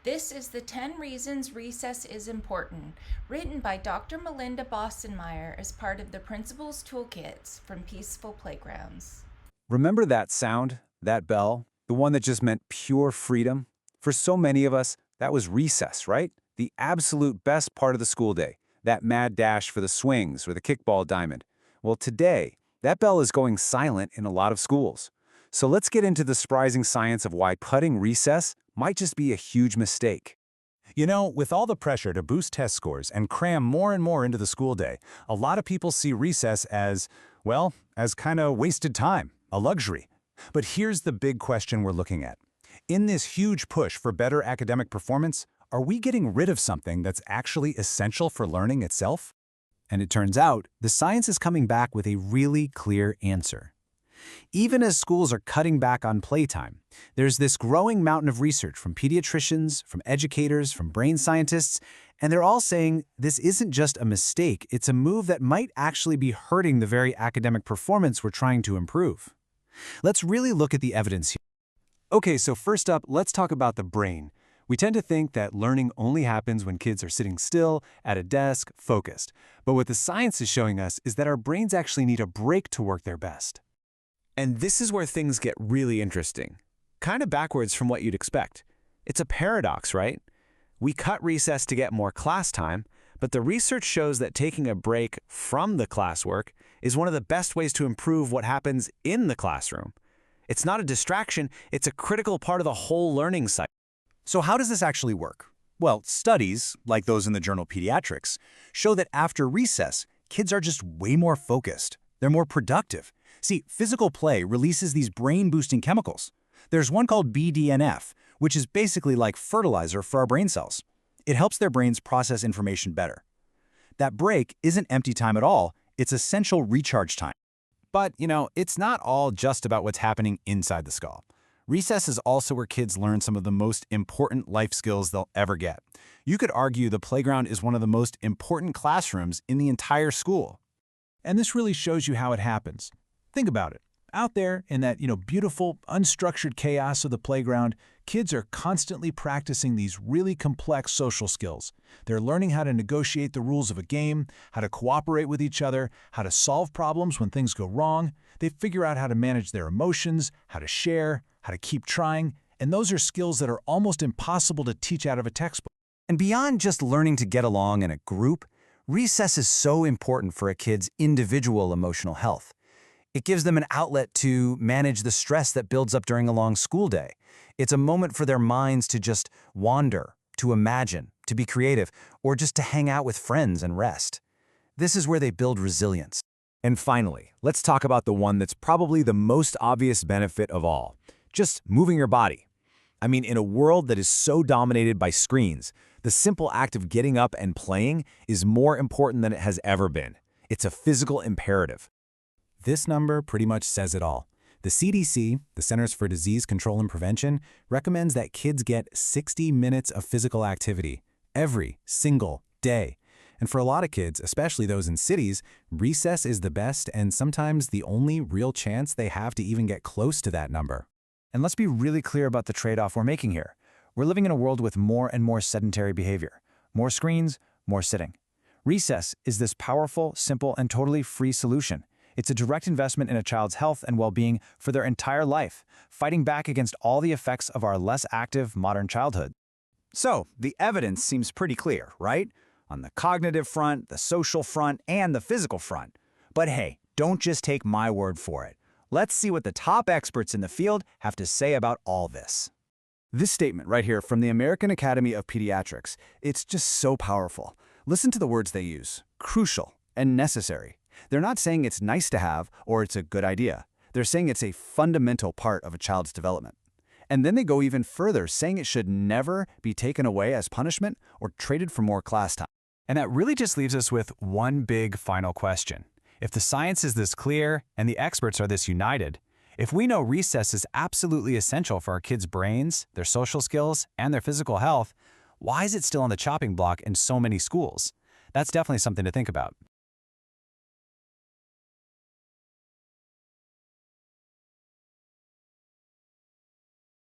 This is the 10 Reasons Recess is Important, written by Dr. Melinda Bostonmeyer as part of the Principal's Toolkits from Peaceful Playgrounds. Remember that sound, that bell, the one that just meant pure freedom? For so many of us, that was recess, right? The absolute best part of the school day, that mad dash for the swings or the kickball diamond. Well, today, that bell is going silent in a lot of schools. So let's get into the surprising science of why cutting recess might just be a huge mistake. You know, with all the pressure to boost test scores and cram more and more into the school day, a lot of people see recess as, well, as kind of wasted time, a luxury. But here's the big question we're looking at. In this huge push for better academic performance, are we getting rid of something that's actually essential for learning itself? And it turns out, the science is coming back with a really clear answer. Even as schools are cutting back on playtime, there's this growing mountain of research from pediatricians, from educators, from brain scientists, and they're all saying this isn't just a mistake, it's a move that might actually be hurting the very academic performance we're trying to improve. Let's really look at the evidence here. Okay, so first up, let's talk about the brain. We tend to think that learning only happens when kids are sitting still, at a desk, focused. But what the science is showing us is that our brains actually need a break to work their best. And this is where things get really interesting. Kind of backwards from what you'd expect. It's a paradox, right? We cut recess to get more class time, but the research shows that taking a break from the classwork is one of the best ways to improve what happens in the classroom. It's not a distraction, it's a critical part of the whole learning cycle. So how does this actually work? Well, studies, like those in the journal Pediatrics, show that after recess, kids are just way more focused. They're more productive. See, physical play releases these brain-boosting chemicals. There's one called BDNF, which is basically like fertilizer for our brain cells. It helps their brains process information better. That break isn't empty time at all, it's essential recharge time. But, it's not all just about what's happening inside the skull. Recess is also where kids learn some of the most important life skills they'll ever get. You could argue the playground is one of the most important classrooms in the entire school. And this really shows you how it happens. Think about it. Out there in that, beautiful, unstructured chaos of the playground, kids are constantly practicing these really complex social skills. They're learning how to negotiate the rules of a game, how to cooperate with each other, how to solve problems when things go wrong. They figure out how to manage their emotions, how to share, how to keep trying, and those are skills that are almost impossible to teach out of a textbook. And beyond just learning to get along in a group, recess is so important for a kid's individual emotional health. It gives them an outlet to manage the stress that builds up during a long school day. It's a moment for their minds to just wander, to imagine, to be creative, or just to hang out with friends and rest. This is where they build resilience. And finally, let's talk about the one that's probably the most obvious benefit of all. Just moving your body. I mean, in a world that is so dominated by screens, the simple act of getting up and playing is more important than it has ever been. It's a physical imperative. This number pretty much says it all. The CDC, the Centers for Disease Control and Prevention, recommends that kids get 60 minutes of physical activity every single day. And for a lot of kids, especially those in cities, recess is the best and sometimes the only real chance they have to even get close to that number. And let's be really clear about the trade-off we're making here. We're living in a world with more and more sedentary behavior. More screens, more sitting. Recess is this powerful, simple, and totally free solution. It's a direct investment in a child's health and well-being for their entire life, fighting back against all the effects of our less active modern childhood. So, the evidence seems pretty clear, right? On the cognitive front, the social front, and the physical front. But hey, don't just take my word for it. Let's see what the top experts in the field have to say about all this. This statement right here from the American Academy of Pediatrics, it's just so powerful. Listen to the words they use: crucial and necessary. They're not saying it's nice to have or it's a good idea. They're saying it's a fundamental part of a child's development. And then they go even further, saying it should never be taken away as punishment or traded for more class time. And that really just leaves us with one big final question. If the science is this clear and the experts are this united, if we know recess is absolutely essential for our kids' brains, their social skills, and their physical health, why is it still on the chopping block in so many schools? That's definitely something to think about.